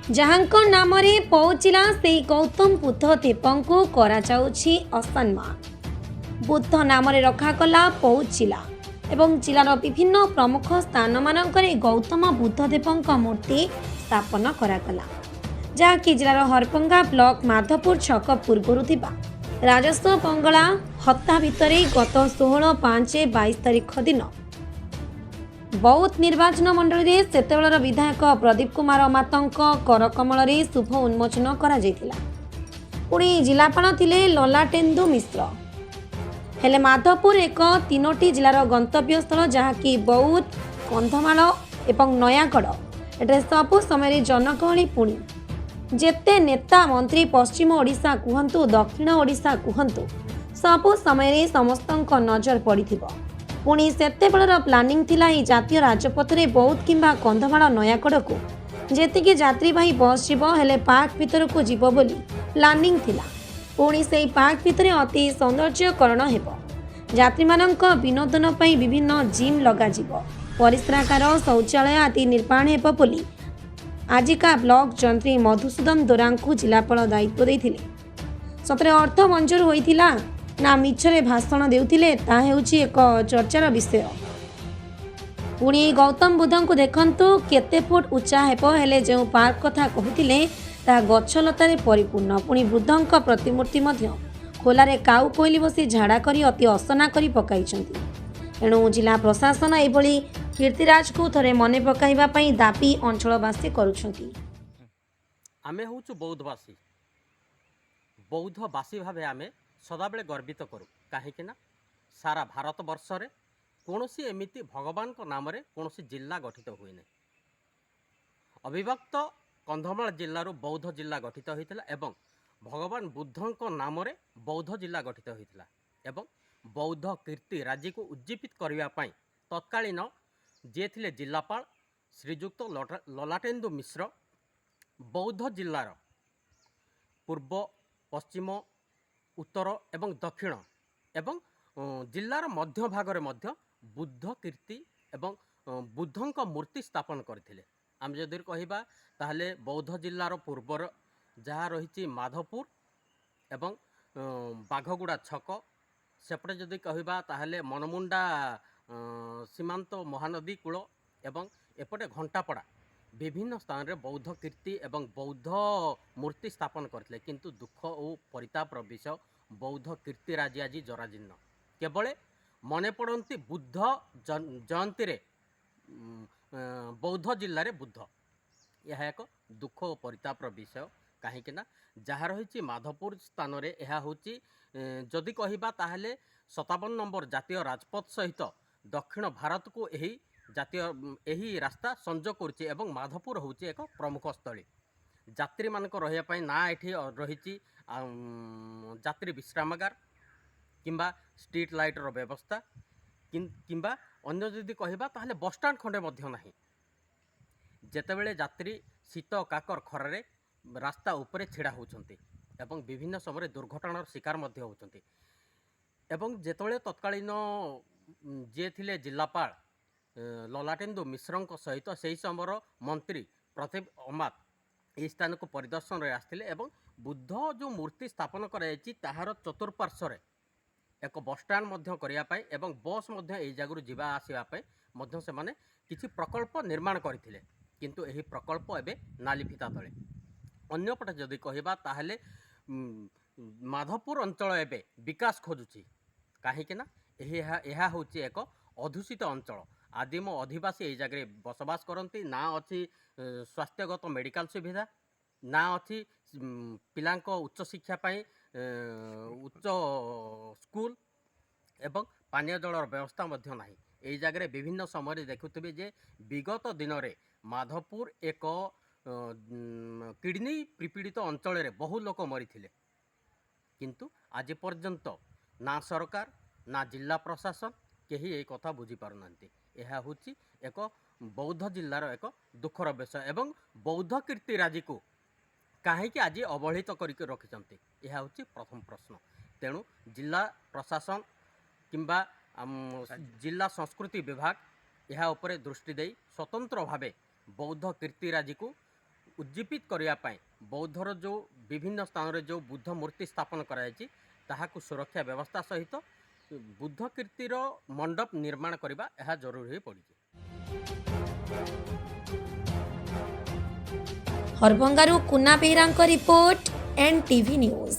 ଯାହାଙ୍କ ନାମରେ ପହୁଚିଲା ସେହି ଗୌତମ ବୁଦ୍ଧ ଦ୍ୱୀପଙ୍କୁ କରାଯାଉଛି ଅସମ୍ମାନ। ବୁଦ୍ଧ ନାମରେ ରଖାଗଲା ପହୁଚିଲା ଏବଂ ଜିଲ୍ଲାର ବିଭିନ୍ନ ପ୍ରମୁଖ ସ୍ଥାନମାନଙ୍କରେ ଗୌତମ ବୁଦ୍ଧ ଦେବଙ୍କ ମୂର୍ତ୍ତି ସ୍ଥାପନ କରାଗଲା, ଯାହାକି ଜିଲ୍ଲାର ହରଭଙ୍ଗା ବ୍ଲକ ମାଧପୁର ଛକ ପୂର୍ବରୁ ଥିବା ରାଜସ୍ୱ ବଙ୍ଗଳା ହତା ଭିତରେ ଗତ 16/5/22 ତାରିଖ ଦିନ ବୌଦ୍ଧ ନିର୍ବାଚନ ମଣ୍ଡଳୀରେ ସେତେବେଳର ବିଧାୟକ ପ୍ରଦୀପ କୁମାର ଅମାତଙ୍କ କରକମଳରେ ଶୁଭ ଉନ୍ମୋଚନ କରାଯାଇଥିଲା। ପୁଣି ଜିଲ୍ଲାପାଳ ଥିଲେ ଲଲାଟେନ୍ଦୁ ମିଶ୍ର। ହେଲେ ମାଧପୁର ଏକ 3ଟି ଜିଲ୍ଲାର ଗନ୍ତବ୍ୟସ୍ଥଳ, ଯାହାକି ବୌଦ୍ଧ, କନ୍ଧମାଳ ଏବଂ ନୟାଗଡ଼। ଏଠାରେ ସବୁ ସମୟରେ ଜନଗହଳି। ପୁଣି ଯେତେ ନେତା ମନ୍ତ୍ରୀ ପଶ୍ଚିମ ଓଡ଼ିଶା କୁହନ୍ତୁ, ଦକ୍ଷିଣ ଓଡ଼ିଶା କୁହନ୍ତୁ, ସବୁ ସମୟରେ ସମସ୍ତଙ୍କ ନଜର ପଡ଼ିଥିବ। ପୁଣି ସେତେବେଳର ପ୍ଲାନିଂ ଥିଲା ଏହି ଜାତୀୟ ରାଜପଥରେ ବୌଦ୍ଧ କିମ୍ବା କନ୍ଧମାଳ ନୟାଗଡ଼କୁ ଯେତିକି ଯାତ୍ରୀବାହୀ ବସ୍ ଯିବ, ହେଲେ ପାର୍କ ଭିତରକୁ ଯିବ ବୋଲି ପ୍ଲାନିଂ ଥିଲା। ପୁଣି ସେହି ପାର୍କ ଭିତରେ ଅତି ସୌନ୍ଦର୍ଯ୍ୟକରଣ ହେବ। ଯାତ୍ରୀମାନଙ୍କ ବିନୋଦନ ପାଇଁ ବିଭିନ୍ନ ଜିମ୍ ଲଗାଯିବ, ପରିସ୍ରାଗାର, ଶୌଚାଳୟ ଆଦି ନିର୍ମାଣ ହେବ ବୋଲି ଆଜିକା ବ୍ଲକ ଯନ୍ତ୍ରୀ ମଧୁସୂଦନ ଦୋରାଙ୍କୁ ଜିଲ୍ଲାପାଳ ଦାୟିତ୍ୱ ଦେଇଥିଲେ। ସତରେ ଅର୍ଥ ମଞ୍ଜୁର ହୋଇଥିଲା ନା ମିଛରେ ଭାଷଣ ଦେଉଥିଲେ, ତାହା ହେଉଛି ଏକ ଚର୍ଚ୍ଚାର ବିଷୟ। ପୁଣି ଗୌତମ ବୁଦ୍ଧଙ୍କୁ ଦେଖନ୍ତୁ, କେତେ ଫୁଟ ଉଚ୍ଚା ହେବ, ହେଲେ ଯେଉଁ ପାର୍କ କଥା କହୁଥିଲେ ତାହା ଗଛଲତାରେ ପରିପୂର୍ଣ୍ଣ। ପୁଣି ବୁଦ୍ଧଙ୍କ ପ୍ରତିମୂର୍ତ୍ତି ମଧ୍ୟ ଖୋଲାରେ କାଉ କୋଇଲି ବସି ଝାଡ଼ା କରି ଅତି ଅସନା କରି ପକାଇଛନ୍ତି। ଏଣୁ ଜିଲ୍ଲା ପ୍ରଶାସନ ଏଭଳି କୀର୍ତ୍ତିରାଜକୁ ଥରେ ମନେ ପକାଇବା ପାଇଁ ଦାବି ଅଞ୍ଚଳବାସୀ କରୁଛନ୍ତି। ଆମେ ହେଉଛୁ ବୌଦ୍ଧବାସୀ। ବୌଦ୍ଧବାସୀ ଭାବେ ଆମେ ସଦାବେଳେ ଗର୍ବିତ କରୁ, କାହିଁକିନା ସାରା ଭାରତ ବର୍ଷରେ କୌଣସି ଏମିତି ଭଗବାନଙ୍କ ନାମରେ କୌଣସି ଜିଲ୍ଲା ଗଠିତ ହୁଏ ନାହିଁ। ଅବିଭକ୍ତ କନ୍ଧମାଳ ଜିଲ୍ଲାରୁ ବୌଦ୍ଧ ଜିଲ୍ଲା ଗଠିତ ହୋଇଥିଲା ଏବଂ ଭଗବାନ ବୁଦ୍ଧଙ୍କ ନାମରେ ବୌଦ୍ଧ ଜିଲ୍ଲା ଗଠିତ ହୋଇଥିଲା। ଏବଂ ବୌଦ୍ଧ କୀର୍ତ୍ତି ରାଜିକୁ ଉଜ୍ଜୀବିତ କରିବା ପାଇଁ ତତ୍କାଳୀନ ଯିଏ ଥିଲେ ଜିଲ୍ଲାପାଳ ଶ୍ରୀଯୁକ୍ତ ଲଲାଟେନ୍ଦୁ ମିଶ୍ର ବୌଦ୍ଧ ଜିଲ୍ଲାର ପୂର୍ବ, ପଶ୍ଚିମ, ଉତ୍ତର ଏବଂ ଦକ୍ଷିଣ ଏବଂ ଜିଲ୍ଲାର ମଧ୍ୟ ଭାଗରେ ମଧ୍ୟ ବୁଦ୍ଧ କୀର୍ତ୍ତି ଏବଂ ବୁଦ୍ଧଙ୍କ ମୂର୍ତ୍ତି ସ୍ଥାପନ କରିଥିଲେ। ଆମେ ଯଦି କହିବା ତାହେଲେ ବୌଦ୍ଧ ଜିଲ୍ଲାର ପୂର୍ବର ଯାହା ରହିଛି ମାଧପୁର ଏବଂ ବାଘଗୁଡ଼ା ଛକ, ସେପଟେ ଯଦି କହିବା ତାହେଲେ ମନମୁଣ୍ଡା ସୀମାନ୍ତ ମହାନଦୀ କୂଳ ଏବଂ ଏପଟେ ଘଣ୍ଟାପଡ଼ା, ବିଭିନ୍ନ ସ୍ଥାନରେ ବୌଦ୍ଧ କୀର୍ତ୍ତି ଏବଂ ବୌଦ୍ଧ ମୂର୍ତ୍ତି ସ୍ଥାପନ କରିଥିଲେ। କିନ୍ତୁ ଦୁଃଖ ଓ ପରିତାପର ବିଷୟ, ବୌଦ୍ଧ କୀର୍ତ୍ତିରାଜି ଆଜି ଜରାଜୀର୍ଣ୍ଣ। କେବଳ ମନେ ପଡ଼ନ୍ତି ବୁଦ୍ଧ ଜୟନ୍ତୀରେ ବୌଦ୍ଧ ଜିଲ୍ଲାରେ ବୁଦ୍ଧ। ଏହା ଏକ ଦୁଃଖ ଓ ପରିତାପର ବିଷୟ, କାହିଁକିନା ଯାହା ରହିଛି ମାଧପୁର ସ୍ଥାନରେ ଏହା ହେଉଛି ଯଦି କହିବା ତାହେଲେ 57 ନମ୍ବର ଜାତୀୟ ରାଜପଥ ସହିତ ଦକ୍ଷିଣ ଭାରତକୁ ଏହି ରାସ୍ତା ସଂଯୋଗ କରୁଛି ଏବଂ ମାଧପୁର ହେଉଛି ଏକ ପ୍ରମୁଖ ସ୍ଥଳୀ। ଯାତ୍ରୀମାନଙ୍କ ରହିବା ପାଇଁ ନା ଏଠି ରହିଛି ଯାତ୍ରୀ ବିଶ୍ରାମାଗାର କିମ୍ବା ଷ୍ଟ୍ରିଟ୍ ଲାଇଟ୍ର ବ୍ୟବସ୍ଥା କିମ୍ବା ଅନ୍ୟ ଯଦି କହିବା ତାହେଲେ ବସ୍ଷ୍ଟାଣ୍ଡ ଖଣ୍ଡେ ମଧ୍ୟ ନାହିଁ। ଯେତେବେଳେ ଯାତ୍ରୀ ଶୀତ କାକର ଖରାରେ ରାସ୍ତା ଉପରେ ଛିଡ଼ା ହେଉଛନ୍ତି ଏବଂ ବିଭିନ୍ନ ସମୟରେ ଦୁର୍ଘଟଣାର ଶିକାର ମଧ୍ୟ ହେଉଛନ୍ତି। ଏବଂ ଯେତେବେଳେ ତତ୍କାଳୀନ ଯିଏ ଥିଲେ ଜିଲ୍ଲାପାଳ ଲଲାଟେନ୍ଦୁ ମିଶ୍ରଙ୍କ ସହିତ ସେହି ସମୟର ମନ୍ତ୍ରୀ ପ୍ରଦୀପ ଅମାତ ଏହି ସ୍ଥାନକୁ ପରିଦର୍ଶନରେ ଆସିଥିଲେ ଏବଂ ବୁଦ୍ଧ ଯେଉଁ ମୂର୍ତ୍ତି ସ୍ଥାପନ କରାଯାଇଛି ତାହାର ଚତୁଃପାର୍ଶ୍ୱରେ ଏକ ବସ୍ଷ୍ଟାଣ୍ଡ ମଧ୍ୟ କରିବା ପାଇଁ ଏବଂ ବସ୍ ମଧ୍ୟ ଏହି ଜାଗାରୁ ଯିବା ଆସିବା ପାଇଁ ମଧ୍ୟ ସେମାନେ କିଛି ପ୍ରକଳ୍ପ ନିର୍ମାଣ କରିଥିଲେ। କିନ୍ତୁ ଏହି ପ୍ରକଳ୍ପ ଏବେ ନାଲି ଫିତା ତଳେ। ଅନ୍ୟପଟେ ଯଦି କହିବା ତାହେଲେ ମାଧପୁର ଅଞ୍ଚଳ ଏବେ ବିକାଶ ଖୋଜୁଛି, କାହିଁକିନା ଏହା ହେଉଛି ଏକ ଅଧ୍ୟୁଷିତ ଅଞ୍ଚଳ। ଆଦିମ ଅଧିବାସୀ ଏହି ଜାଗାରେ ବସବାସ କରନ୍ତି। ନା ଅଛି ସ୍ୱାସ୍ଥ୍ୟଗତ ମେଡ଼ିକାଲ ସୁବିଧା, ନା ଅଛି ପିଲାଙ୍କ ଉଚ୍ଚଶିକ୍ଷା ପାଇଁ ଉଚ୍ଚ ସ୍କୁଲ ଏବଂ ପାନୀୟ ଜଳର ବ୍ୟବସ୍ଥା ମଧ୍ୟ ନାହିଁ। ଏହି ଜାଗାରେ ବିଭିନ୍ନ ସମୟରେ ଦେଖୁଥିବେ ଯେ ବିଗତ ଦିନରେ ମାଧପୁର ଏକ କିଡ଼ନୀ ପୀଡ଼ିତ ଅଞ୍ଚଳରେ ବହୁ ଲୋକ ମରିଥିଲେ। କିନ୍ତୁ ଆଜି ପର୍ଯ୍ୟନ୍ତ ନା ସରକାର ନା ଜିଲ୍ଲା ପ୍ରଶାସନ କେହି ଏହି କଥା ବୁଝିପାରୁନାହାନ୍ତି। ଏହା ହେଉଛି ଏକ ବୌଦ୍ଧ ଜିଲ୍ଲାର ଏକ ଦୁଃଖର ବିଷୟ ଏବଂ ବୌଦ୍ଧ କୀର୍ତ୍ତିରାଜିକୁ କାହିଁକି ଆଜି ଅବହେଳିତ କରିକି ରଖିଛନ୍ତି, ଏହା ହେଉଛି ପ୍ରଥମ ପ୍ରଶ୍ନ। ତେଣୁ ଜିଲ୍ଲା ପ୍ରଶାସନ କିମ୍ବା ଜିଲ୍ଲା ସଂସ୍କୃତି ବିଭାଗ ଏହା ଉପରେ ଦୃଷ୍ଟି ଦେଇ ସ୍ୱତନ୍ତ୍ର ଭାବେ ବୌଦ୍ଧ କୀର୍ତ୍ତିରାଜିକୁ उज्जीवित करने बौद्धर जो विभिन्न स्थान रे जो बुद्ध मूर्ति स्थापन कराଯାଇଛି ताहाकु सुरक्षा व्यवस्था सहित बुद्ध कीर्तिर मंडप निर्माण करबा यह जरूरी पड़ी। हरभंगारू कुना बेहरांक रिपोर्ट एनटीवी न्यूज।